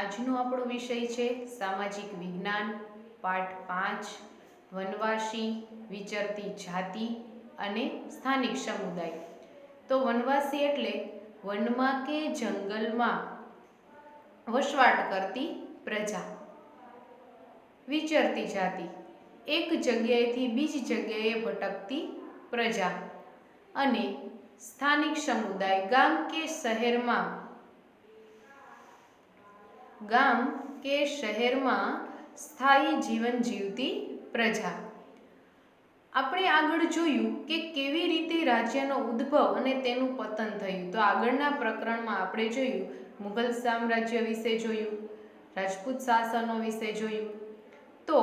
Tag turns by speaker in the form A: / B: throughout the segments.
A: આજનો આપણો વિષય છે સામાજિક વિજ્ઞાન પાઠ 5 વનવાસી, વિચરતી જાતિ અને સ્થાનિક સમુદાય। તો વનવાસી એટલે વનમાં કે જંગલમાં વસવાટ કરતી પ્રજા। વિચરતી જાતિ એક જગ્યાએથી બીજી જગ્યાએ ભટકતી પ્રજા। અને સ્થાનિક સમુદાય ગામ કે શહેરમાં સ્થાયી જીવન જીવતી પ્રજા। આપણે આગળ જોયું કે કેવી રીતે રાજ્યનો ઉદ્ભવ અને તેનું પતન થયું। તો આગળના પ્રકરણમાં આપણે જોયું મુઘલ સામ્રાજ્ય વિશે જોયું, રાજપૂત શાસનો વિશે જોયું। તો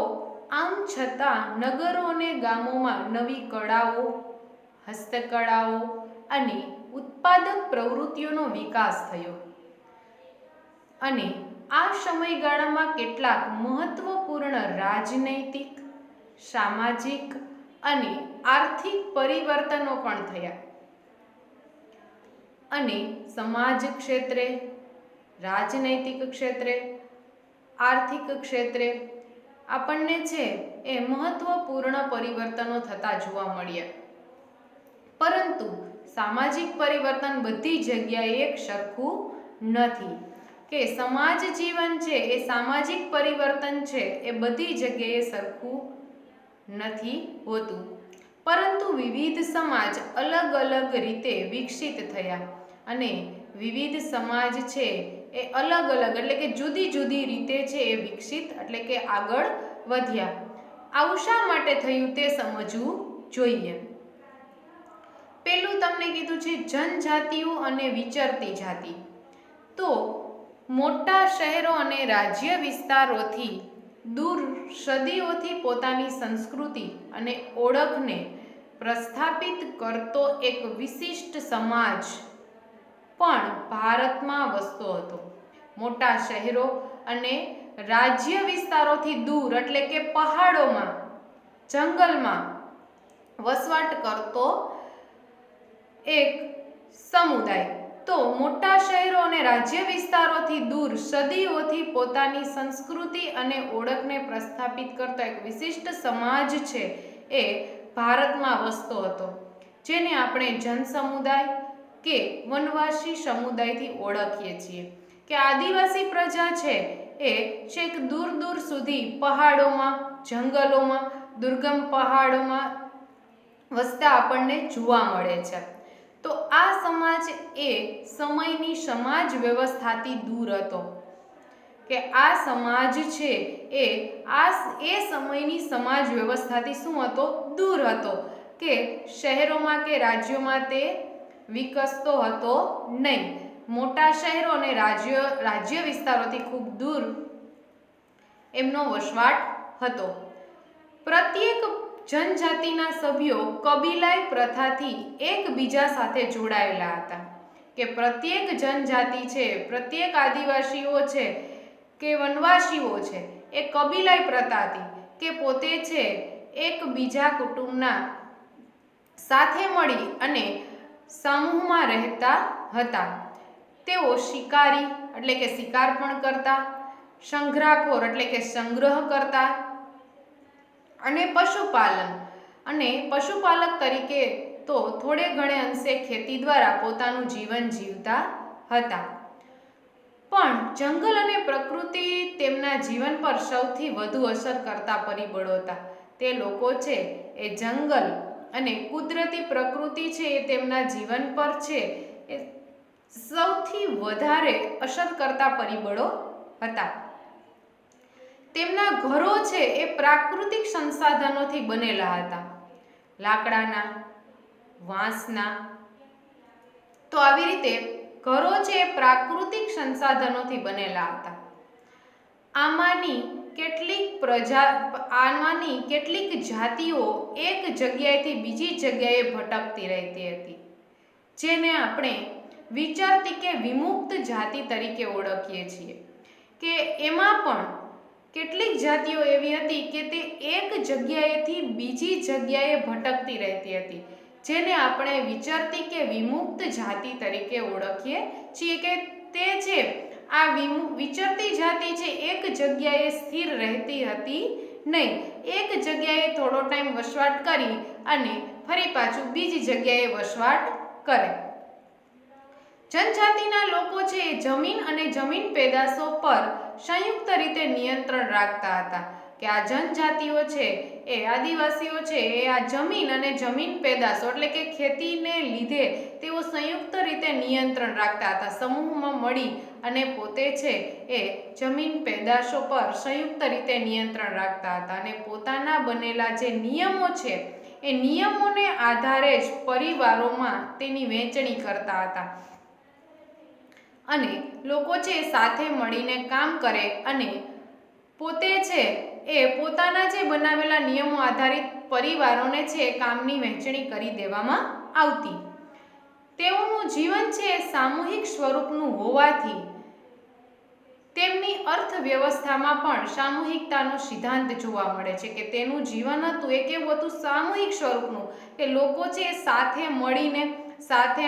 A: આમ છતાં નગરો અને ગામોમાં નવી કળાઓ, હસ્તકળાઓ અને ઉત્પાદક પ્રવૃત્તિઓનો વિકાસ થયો અને આ સમયગાળામાં કેટલાક મહત્વપૂર્ણ રાજનૈતિક, સામાજિક અને આર્થિક પરિવર્તનો પણ થયા। અને સમાજ ક્ષેત્રે, રાજનૈતિક ક્ષેત્રે, આર્થિક ક્ષેત્રે આપણને છે એ મહત્વપૂર્ણ પરિવર્તનો થતા જોવા મળ્યા। પરંતુ સામાજિક પરિવર્તન બધી જગ્યાએ એક સરખું નથી કે સમાજ જીવન છે એ સામાજિક પરિવર્તન છે એ બધી જગ્યાએ સરખું નથી હોતું, પરંતુ વિવિધ સમાજ અલગ અલગ રીતે વિકસિત થયા અને વિવિધ સમાજ છે એ અલગ અલગ એટલે કે જુદી જુદી રીતે છે એ વિકસિત એટલે કે આગળ વધ્યા। આવું શા માટે થયું તે સમજવું જોઈએ। પેલું તમને કીધું છે જનજાતિઓ અને વિચરતી જાતિ। તો મોટા શહેરો અને રાજ્ય વિસ્તારોથી દૂર સદીઓથી પોતાની સંસ્કૃતિ અને ઓળખને પ્રસ્થાપિત કરતો એક વિશિષ્ટ સમાજ પણ ભારતમાં વસતો હતો। મોટા શહેરો અને રાજ્ય વિસ્તારોથી દૂર એટલે કે પહાડોમાં, જંગલમાં વસવાટ કરતો એક સમુદાય। તો મોટા શહેરો અને રાજ્ય વિસ્તારોથી દૂર સદીઓથી પોતાની સંસ્કૃતિ અને ઓળખને પ્રસ્થાપિત કરતો એક વિશિષ્ટ સમાજ છે એ ભારતમાં વસતો હતો, જેને આપણે જન સમુદાય કે વનવાસી સમુદાયથી ઓળખીએ છીએ। કે આદિવાસી પ્રજા છે એ છેક દૂર દૂર સુધી પહાડોમાં, જંગલોમાં, દુર્ગમ પહાડોમાં વસતા આપણને જોવા મળે છે। તો આ સમાજ એ સમયની સમાજ વ્યવસ્થાથી દૂર હતો કે આ સમાજ છે એ સમયની સમાજ વ્યવસ્થાથી શું હતો? દૂર હતો કે શહેરોમાં કે રાજ્યોમાં તે વિકસતો હતો નહીં। મોટા શહેરો અને રાજ્ય વિસ્તારોથી ખૂબ દૂર એમનો વસવાટ હતો। પ્રત્યેક જનજાતિના સભ્યો કબીલાઈ પ્રથાથી એકબીજા સાથે જોડાયેલા હતા। કે પ્રત્યેક જનજાતિ છે, પ્રત્યેક આદિવાસીઓ છે કે વનવાસીઓ છે એ કબીલાઈ પ્રથાથી કે પોતે છે એકબીજા કુટુંબના સાથે મળી અને સમૂહમાં રહેતા હતા। તેઓ શિકારી એટલે કે શિકાર પણ કરતા, સંગ્રહખોર એટલે કે સંગ્રહ કરતા અને પશુપાલક તરીકે તો થોડે ઘણે અંશે ખેતી દ્વારા પોતાનું જીવન જીવતા હતા। પણ જંગલ અને પ્રકૃતિ તેમના જીવન પર સૌથી વધુ અસર કરતા પરિબળો હતા। તે લોકો છે એ જંગલ અને કુદરતી પ્રકૃતિ છે એ તેમના જીવન પર છે એ સૌથી વધારે અસર કરતા પરિબળો હતા। તેમના ઘરો છે એ પ્રાકૃતિક સંસાધનોથી બનેલા હતા, લાકડાના, વાંસના। તો આવી રીતે ઘરો છે એ પ્રાકૃતિક સંસાધનોથી બનેલા હતા। આમાંની કેટલીક જાતિઓ એક જગ્યાએથી બીજી જગ્યાએ ભટકતી રહેતી હતી, જેને આપણે વિચરતી કે વિમુક્ત જાતિ તરીકે ઓળખીએ છીએ। કે એમાં પણ કેટલીક જાતિઓ એવી હતી કે તે એક જગ્યાએથી બીજી જગ્યાએ ભટકતી રહેતી હતી, જેને આપણે વિચરતી કે વિમુક્ત જાતિ તરીકે ઓળખીએ છીએ। કે તે છે આ વિચરતી જાતિ છે એક જગ્યાએ સ્થિર રહેતી હતી નહીં, એક જગ્યાએ થોડો ટાઈમ વસવાટ કરી અને ફરી પાછું બીજી જગ્યાએ વસવાટ કરે. જનજાતિના લોકો છે એ જમીન અને જમીન પેદાશો પર સંયુક્ત રીતે નિયંત્રણ રાખતા હતા. કે આ જનજાતિઓ છે એ આદિવાસીઓ છે એ આ જમીન અને જમીન પેદાશો એટલે કે ખેતીને લીધે તેઓ સંયુક્ત રીતે નિયંત્રણ રાખતા હતા. સમૂહમાં મળી અને પોતે છે એ જમીન પેદાશો પર સંયુક્ત રીતે નિયંત્રણ રાખતા હતા અને પોતાના બનેલા જે નિયમો છે એ નિયમોને આધારે જ પરિવારોમાં તેની વહેંચણી કરતા હતા અને લોકો છે સાથે મળીને કામ કરે અને પોતે છે એ પોતાના જે બનાવેલા નિયમો આધારિત પરિવારોને છે કામની વહેંચણી કરી દેવામાં આવતી. તેઓનું જીવન છે સામૂહિક સ્વરૂપનું હોવાથી તેમની અર્થવ્યવસ્થામાં પણ સામૂહિકતાનો સિદ્ધાંત જોવા મળે છે કે તેનું જીવન હતું એ કેવું હતું, સામૂહિક સ્વરૂપનું, કે લોકો છે સાથે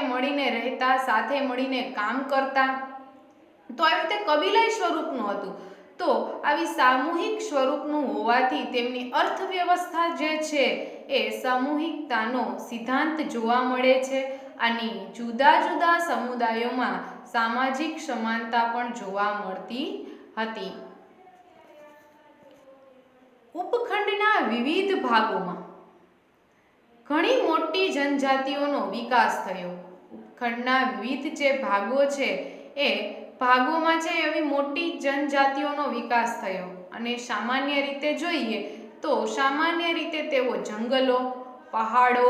A: મળીને રહેતા, સાથે મળીને કામ કરતા. તો આવી રીતે કબીલાઈ સ્વરૂપનું હતું. તો આવી સામૂહિક સ્વરૂપનું હોવાથી તેમની અર્થવ્યવસ્થા જે છે એ સામૂહિકતાનો સિદ્ધાંત જોવા મળે છે અને જુદા જુદા સમુદાયોમાં સામાજિક સમાનતા પણ જોવા મળતી હતી. ઉપખંડના વિવિધ ભાગોમાં ઘણી મોટી જનજાતિઓનો વિકાસ થયો. ઉપખંડના વિવિધ જે ભાગો છે એ ભાગોમાં છે એવી મોટી જનજાતિઓનો વિકાસ થયો અને સામાન્ય રીતે જોઈએ તો સામાન્ય રીતે તેઓ જંગલો, પહાડો,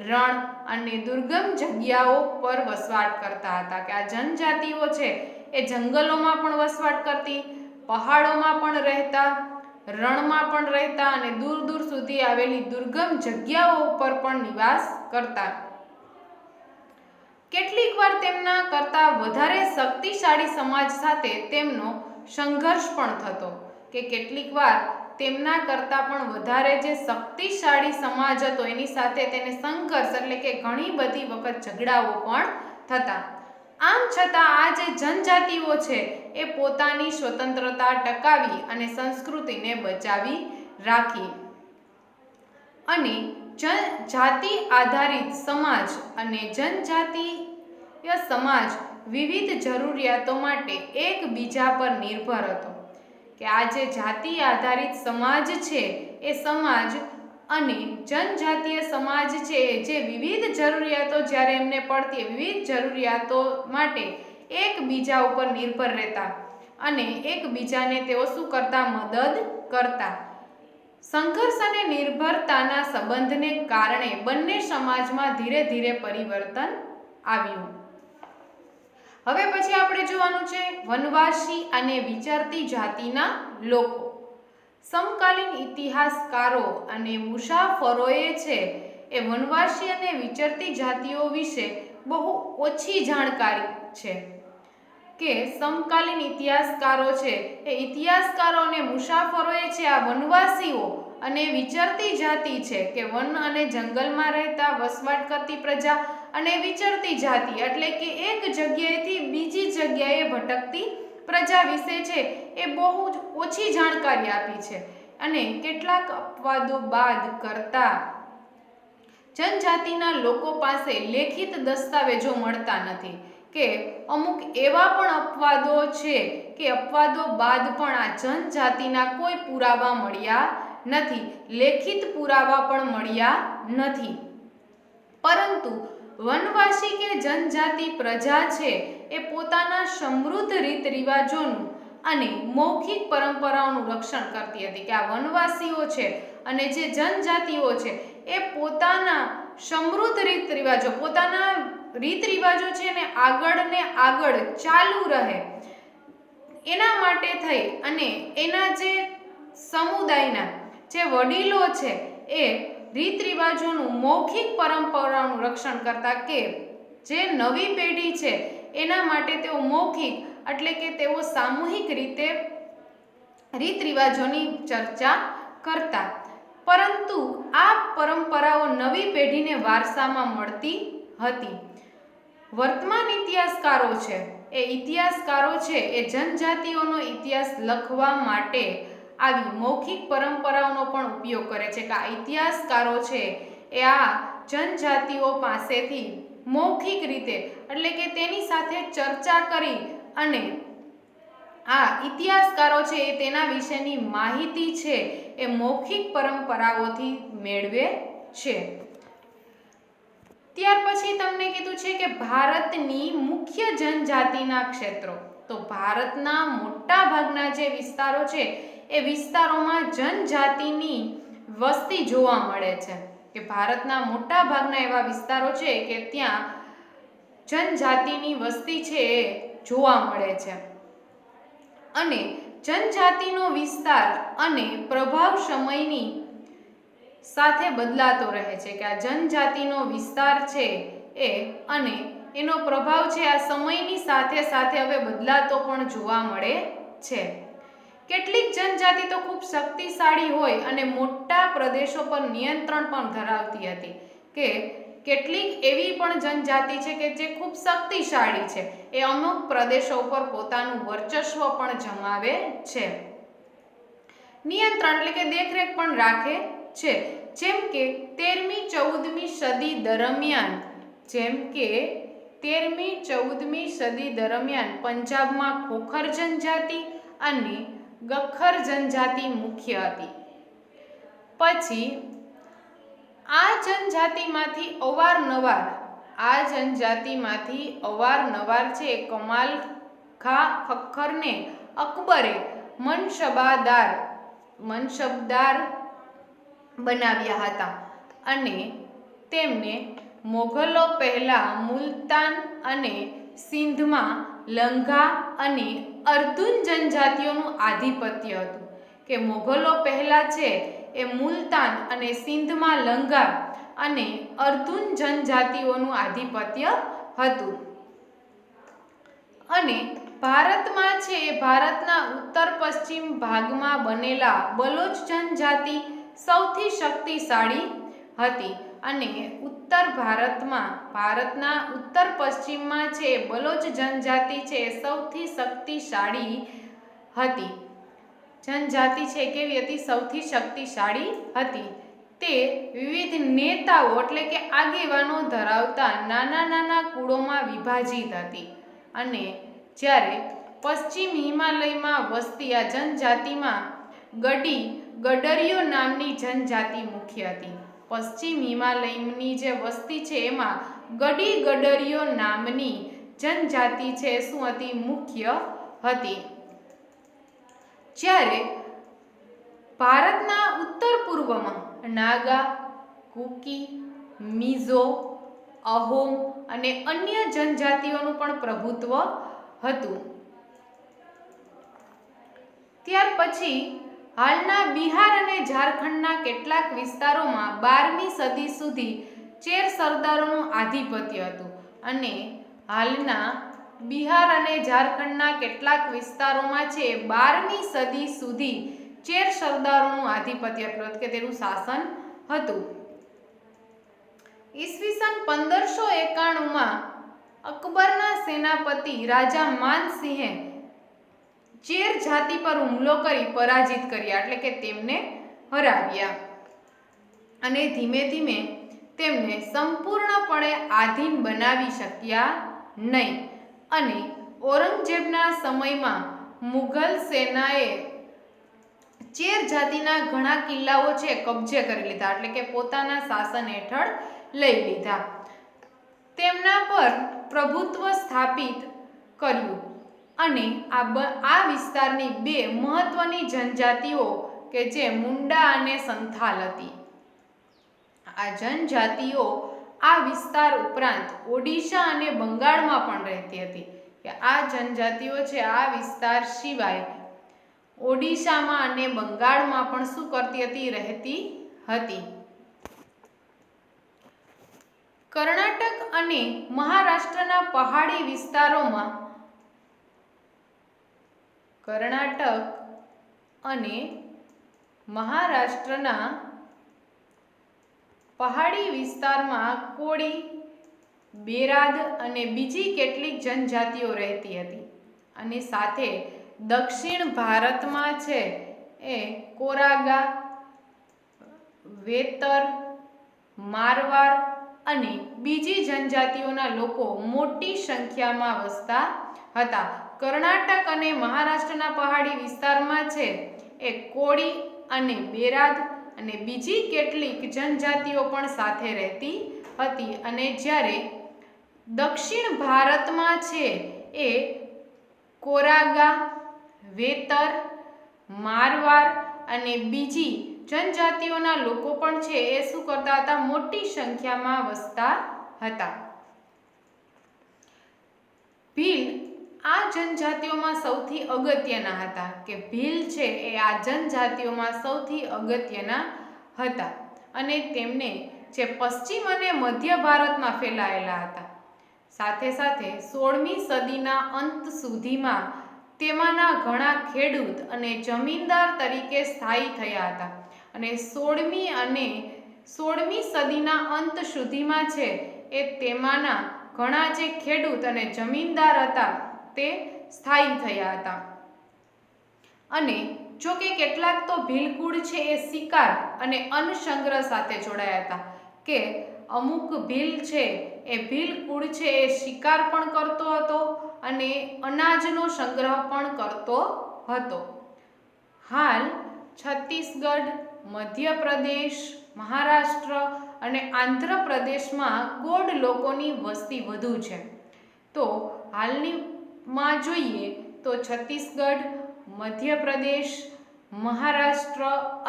A: રણ અને દુર્ગમ જગ્યાઓ પર વસવાટ કરતા હતા. કે આ જનજાતિઓ છે એ જંગલોમાં પણ વસવાટ કરતી, પહાડોમાં પણ રહેતા, રણમાં પણ રહેતા અને દૂર દૂર સુધી આવેલી દુર્ગમ જગ્યાઓ પર પણ નિવાસ કરતા. કેટલીક વાર તેમના કરતાં વધારે શક્તિશાળી સમાજ સાથે તેમનો સંઘર્ષ પણ થતો. કે કેટલીક વાર તેમના કરતાં પણ વધારે જે શક્તિશાળી સમાજ હતો એની સાથે તેને સંઘર્ષ એટલે કે ઘણી બધી વખત ઝઘડાઓ પણ થતા. આમ છતાં આ જે જનજાતિઓ છે એ પોતાની સ્વતંત્રતા ટકાવી અને સંસ્કૃતિને બચાવી રાખી અને જાતિ આધારિત સમાજ અને જનજાતીય સમાજ વિવિધ જરૂરિયાતો માટે એકબીજા પર નિર્ભર હતો. કે આ જે જાતિ આધારિત સમાજ છે એ સમાજ અને જનજાતીય સમાજ છે જે વિવિધ જરૂરિયાતો જ્યારે એમને પડતી વિવિધ જરૂરિયાતો માટે એકબીજા ઉપર નિર્ભર રહેતા અને એકબીજાને તેઓ શું કરતા, મદદ કરતા. સંઘર્ષ અને નિર્ભરતાના સંબંધને કારણે બંને સમાજમાં ધીરે ધીરે પરિવર્તન આવ્યું. હવે પછી આપણે જોવાનું છે વનવાસી અને વિચરતી જાતિના લોકો. સમકાલીન ઇતિહાસકારો અને મુસાફરોએ છે એ વનવાસી અને વિચરતી જાતિઓ વિશે બહુ ઓછી જાણકારી છે. કે સમકાલીન ઇતિહાસકારો છે એ ઇતિહાસકારો અને મુસાફરોએ છે આ વનવાસીઓ અને વિચરતી જાતિ છે કે વન અને જંગલમાં રહેતા વસવાટ કરતી પ્રજા અને વિચરતી જાતિ એટલે કે એક જગ્યાએથી બીજી જગ્યાએ ભટકતી પ્રજા વિશે છે એ બહુ જ ઓછી જાણકારી આપી છે અને કેટલાક અપવાદો બાદ કરતા જનજાતિના લોકો પાસે લેખિત દસ્તાવેજો મળતા નથી. કે અમુક એવા પણ અપવાદો છે કે અપવાદો બાદ પણ આ જનજાતિના કોઈ પુરાવા મળ્યા નથી, લેખિત પુરાવા પણ મળ્યા નથી. પરંતુ વનવાસી કે જનજાતિ પ્રજા છે એ પોતાના સમૃદ્ધ રીત રિવાજોનું અને મૌખિક પરંપરાઓનું રક્ષણ કરતી હતી. કે આ વનવાસીઓ છે અને જે જનજાતિઓ છે એ પોતાના સમૃદ્ધ રીત રિવાજો, પોતાના રીત રિવાજો છે ને આગળ ચાલુ રહે એના માટે થઈ અને એના જે સમુદાયના જે વડીલો છે એ રીત રિવાજોનું મૌખિક પરંપરાનું રક્ષણ કરતા. કે જે નવી પેઢી છે એના માટે તેઓ મૌખિક એટલે કે તેઓ સામૂહિક રીતે રીત રિવાજોની ચર્ચા કરતા. પરંતુ આ પરંપરાઓ નવી પેઢીને વારસામાં મળતી હતી. વર્તમાન ઇતિહાસકારો છે એ ઇતિહાસકારો છે એ જનજાતિઓનો ઇતિહાસ લખવા માટે આવી મૌખિક પરંપરાઓનો પણ ઉપયોગ કરે છે કે આ ઇતિહાસકારો છે એ આ જનજાતિઓ પાસેથી મૌખિક રીતે એટલે કે તેની સાથે ચર્ચા કરી અને આ ઇતિહાસકારો છે એ તેના વિશેની માહિતી છે એ મૌખિક પરંપરાઓથી મેળવે છે. ત્યાર પછી તમને કીધું છે કે ભારતની મુખ્ય જનજાતિના ક્ષેત્રો. તો ભારતના મોટા ભાગના જે વિસ્તારો છે એ વિસ્તારોમાં જનજાતિની વસ્તી જોવા મળે છે કે ભારતના મોટા ભાગના એવા વિસ્તારો છે કે ત્યાં જનજાતિની વસ્તી છે એ જોવા મળે છે અને જનજાતિનો વિસ્તાર અને પ્રભાવ સમયની સાથે બદલાતો રહે છે કે આ જનજાતિનો વિસ્તાર છે એ અને એનો પ્રભાવ છે આ સમયની સાથે સાથે હવે બદલાતો પણ જોવા મળે છે. કેટલીક જનજાતિ તો ખૂબ શક્તિશાળી હોય અને મોટા પ્રદેશો પર નિયંત્રણ પણ ધરાવતી હતી કે કેટલીક એવી પણ જનજાતિ છે કે જે ખૂબ શક્તિશાળી છે, એ અમુક પ્રદેશો ઉપર પોતાનું વર્ચસ્વ પણ જમાવે છે, નિયંત્રણ એટલે કે દેખરેખ પણ રાખે છે. જેમ કે 13મી-14મી સદી દરમિયાન પંજાબમાં ખોખર જનજાતિ અને ગખ્ખર જનજાતિ મુખ્ય હતી. પછી આ જનજાતિમાંથી અવારનવાર છે કમાલ ખા ખખ્ખરને અકબરે મનસબદાર બનાવ્યા હતા અને તેમને મોગલો પહેલા મુલતાન અને સિંધમાં લંઘા અને અર્ધુન જનજાતિઓનું આધિપત્ય હતું કે મોગલો પહેલા છે એ મુલતાન અને સિંધમાં લંઘા અને અર્ધુન જનજાતિઓનું આધિપત્ય હતું અને ભારતમાં છે એ ભારતના ઉત્તર પશ્ચિમ ભાગમાં બનેલા બલોચ જનજાતિ સૌથી શક્તિશાળી હતી અને ભારતના ઉત્તર પશ્ચિમમાં છે બલોચ જનજાતિ છે સૌથી શક્તિશાળી હતી. જનજાતિ છે કેવી હતી? સૌથી શક્તિશાળી હતી. તે વિવિધ નેતાઓ એટલે કે આગેવાનો ધરાવતા નાના નાના કુળોમાં વિભાજિત હતી અને જ્યારે પશ્ચિમ હિમાલયમાં વસતી આ જનજાતિમાં ગડરિયો નામની જનજાતિ મુખ્ય હતી. પશ્ચિમ હિમાલયની જે વસ્તી છે એમાં ગડરિયો નામની જનજાતિ છે શું હતી? મુખ્ય હતી. જ્યારે ભારતના ઉત્તર પૂર્વમાં નાગા, કુકી, મિઝો, અહોમ અને અન્ય જનજાતિઓનું પણ પ્રભુત્વ હતું. ત્યાર પછી હાલના બિહાર અને ઝારખંડના કેટલાક વિસ્તારોમાં 12મી સદી સુધી ચેર સરદારોનું આધિપત્ય હતું અને હાલના બિહાર અને ઝારખંડના કેટલાક વિસ્તારોમાં છે 12મી સદી સુધી ચેર સરદારોનું આધિપત્ય હતું કે તેનું શાસન હતું. ઈસવીસન 1591માં અકબરના સેનાપતિ રાજા માનસિંહે ચેર જાતિ પર હુમલો કરી પરાજિત કર્યા એટલે કે તેમને હરાવ્યા અને ધીમે ધીમે તેમને સંપૂર્ણપણે આધીન બનાવી શક્યા નહીં અને ઔરંગઝેબના સમયમાં મુઘલ સેનાએ ચેર જાતિના ઘણા કિલ્લાઓ છે કબજે કરી લીધા એટલે કે પોતાના શાસન હેઠળ લઈ લીધા. તેમના પર પ્રભુત્વ સ્થાપિત કર્યું અને આ વિસ્તારની બે મહત્વની જનજાતિઓ કે જે મુંડા અને સંથાલ હતી. આ જનજાતિઓ આ વિસ્તાર ઉપરાંત ઓડિશા અને બંગાળમાં પણ રહેતી હતી કે આ જનજાતિઓ છે આ વિસ્તાર સિવાય ઓડિશામાં અને બંગાળમાં પણ શું કરતી હતી? રહેતી હતી. કર્ણાટક અને મહારાષ્ટ્રના પહાડી વિસ્તારોમાં કોળી, બેરાદ અને બીજી કેટલીક જનજાતિઓ રહેતી હતી. અને સાથે દક્ષિણ ભારતમાં છે એ કોરાગા, વેતર, મારવાર અને બીજી જનજાતિઓના લોકો મોટી સંખ્યામાં વસતા હતા. કર્ણાટક અને મહારાષ્ટ્રના પહાડી વિસ્તારમાં છે એ કોળી અને બેરાદ અને બીજી કેટલીક જનજાતિઓ પણ સાથે રહેતી હતી. અને જ્યારે દક્ષિણ ભારતમાં છે એ કોરાગા, વેતર, મારવાર અને બીજી જનજાતિઓના લોકો પણ છે એ શું કરતા હતા? મોટી સંખ્યામાં વસતા હતા. ભીલ આ જનજાતિઓમાં સૌથી અગત્યના હતા કે ભીલ છે એ આ જનજાતિઓમાં સૌથી અગત્યના હતા. અને તેમને જે પશ્ચિમ અને મધ્ય ભારતમાં ફેલાયેલા હતા. સાથે સાથે 16મી સદીના અંત સુધીમાં તેમાંના ઘણા ખેડૂત અને જમીનદાર તરીકે સ્થાયી થયા હતા. અને 16મી સદીના અંત સુધીમાં છે એ તેમાંના ઘણા જે ખેડૂત અને જમીનદાર હતા તે સ્થાયી થયા હતા. અને જો કે કેટલાક તો ભીલકુળ છે એ શિકાર અને અન્ન સંગ્રહ સાથે જોડાયા હતા. કે અમુક ભીલ છે એ ભીલકુળ છે એ શિકાર પણ કરતો હતો અને અનાજનો સંગ્રહ પણ કરતો હતો. હાલ છત્તીસગઢ, મધ્યપ્રદેશ, મહારાષ્ટ્ર અને આંધ્રપ્રદેશમાં ગોંડ લોકોની વસ્તી વધુ છે. તો હાલમાં જોઈએ તો છત્તીસગઢ, મધ્યપ્રદેશ, મહારાષ્ટ્ર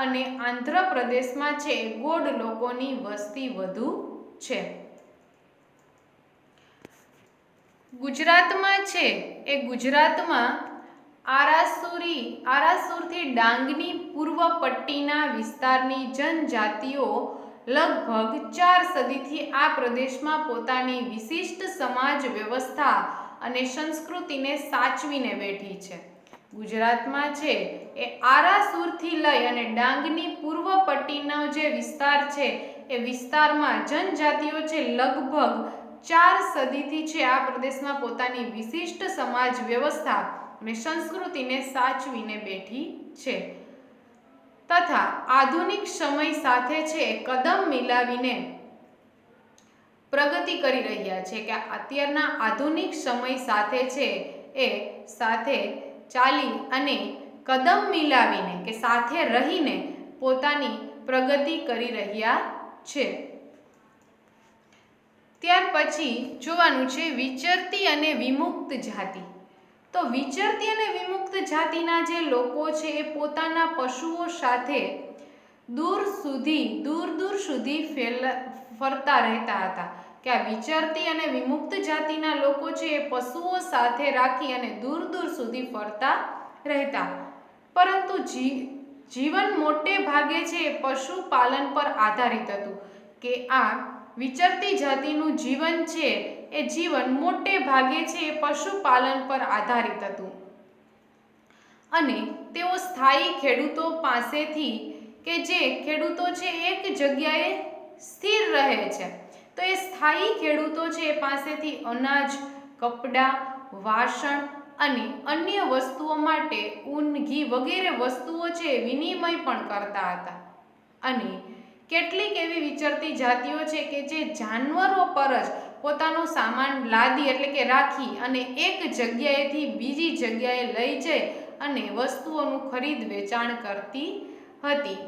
A: અને આંધ્રપ્રદેશમાં છે ગોંડ લોકોની વસ્તી વધુ છે. ગુજરાતમાં છે એ ગુજરાતમાં આરાસુરથી ડાંગની પૂર્વ પટ્ટીના વિસ્તારની જનજાતિઓ લગભગ 4 સદીથી આ પ્રદેશમાં પોતાની વિશિષ્ટ સમાજ વ્યવસ્થા અને સંસ્કૃતિને સાચવીને બેઠી છે. ગુજરાતમાં છે એ આરાસુરથી લઈ અને ડાંગની પૂર્વ પટ્ટીનો જે વિસ્તાર છે એ વિસ્તારમાં જનજાતિઓ છે લગભગ 4 સદીથી છે આ પ્રદેશમાં પોતાની વિશિષ્ટ સમાજ વ્યવસ્થા અને સંસ્કૃતિને સાચવીને બેઠી છે. તથા આધુનિક સમય સાથે છે કદમ મિલાવીને પ્રગતિ કરી રહ્યા છે. કે અત્યારના આધુનિક સમય સાથે છે એ સાથે ચાલી અને કદમ મિલાવીને કે સાથે રહીને પોતાની પ્રગતિ કરી રહ્યા છે. ત્યાર પછી જોવાનું છે વિચરતી અને વિમુક્ત જાતિ. તો વિચરતી અને વિમુક્ત જાતિના જે લોકો છે એ પોતાના પશુઓ સાથે દૂર દૂર સુધી ફરતા રહેતા હતા. કે આ વિચરતી અને વિમુક્ત જાતિના લોકો છે એ પશુઓ સાથે રાખી અને દૂર સુધી ફરતા રહેતા. પરંતુ જીવન મોટે ભાગે છે એ પશુપાલન પર આધારિત હતું. કે આ વિચરતી જાતિનું જીવન છે એ જીવન મોટે ભાગે છે એ પશુપાલન પર આધારિત હતું. અને તેઓ સ્થાયી ખેડૂતો પાસેથી કે જે ખેડૂતો છે એક જગ્યાએ સ્થિર રહે છે તો એ સ્થાયી ખેડૂતો છે એ પાસેથી અનાજ, કપડાં, વાસણ અને અન્ય વસ્તુઓ માટે ઊન, ઘી વગેરે વસ્તુઓ છે વિનિમય પણ કરતા હતા. અને કેટલીક એવી વિચરતી જાતિઓ છે કે જે જાનવરો પર જ પોતાનો સામાન લાદી એટલે કે રાખી અને એક જગ્યાએથી બીજી જગ્યાએ લઈ જઈ અને વસ્તુઓનું ખરીદ વેચાણ કરતી હતી.